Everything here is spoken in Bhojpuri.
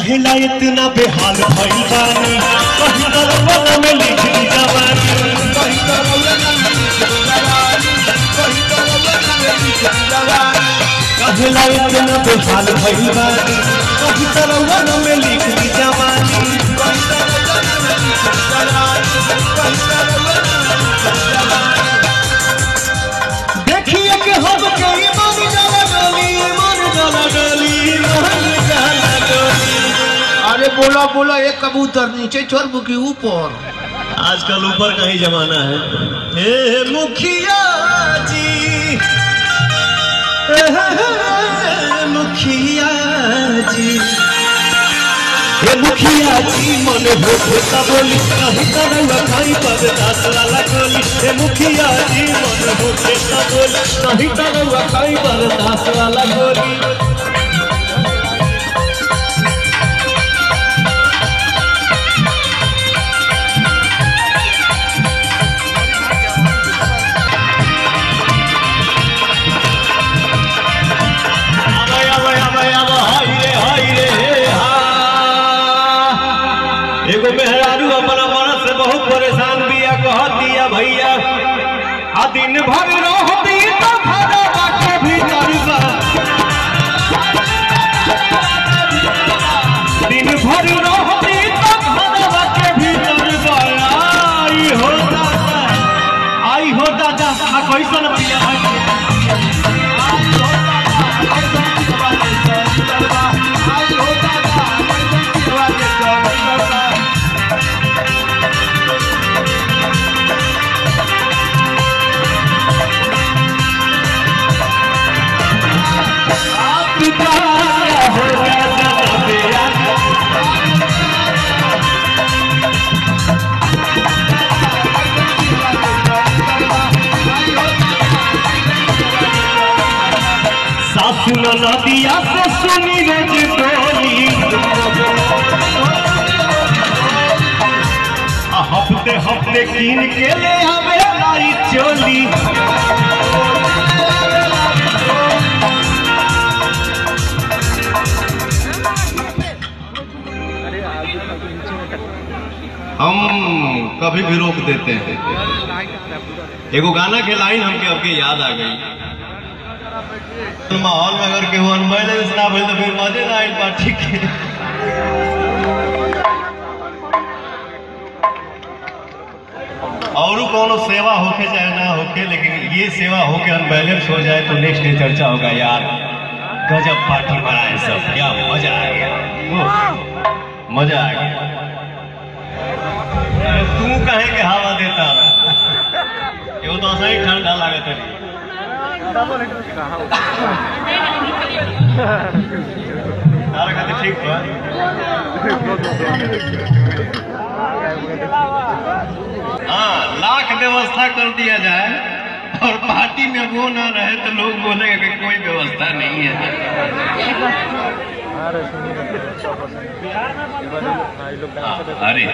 कहेला इतना बेहाल भइल बानी कहीं दरवाजा में लिख दी जवानी कहेला इतना बेहाल भइल बानी कहीं दरवाजा में लिख दी जवानी देखिए कि हम कहीं मन जाला डोली अरे बोला बोला एक कबूतर नीचे छोड़ बुकी ऊपर। आजकल ऊपर का ही जमाना है। हे मुखिया जी मुखिया जी हे मुखिया जी मन होते बोली कहीं तरह खाई पर दास वाला गोली हे मुखिया जी मन होते बोली कहीं तरह खाई पर दास वाला गोली एगो मेहरारू अपना मरद से बहुत परेशान बिया कह दिया भैया आ दिन भर रहती तो घरवा के भीतर बा दिन भर रहती तो घरवा के भीतर बा आई हो दादा आ कैसन बिया नदिया से सुनी रज टोली हफ्ते हफ्ते कीन के ले आवे लाई चोली हम कभी भी रोक देते हैं। एगो गाना के लाइन हमके आपके याद आ गई। माहौल में अगर केहू अनबैलेंस ना भइल तो फिर मजे ना आइल पार्टी के। और कोनो सेवा होके चाहे ना होके, लेकिन ये सेवा होके अनबैलेंस हो जाए तो नेक्स्ट डे चर्चा होगा यार गजब पार्टी बनाए सब, क्या मजा आ गया, मजा आ गया। तू कहे के हवा देता ये तो सही ठंडा लागत है। ठीक बा हाँ, लाख व्यवस्था कर दिया जाए और पार्टी में वो ना रहे तो लोग बोलेंगे कि कोई व्यवस्था नहीं है। अरे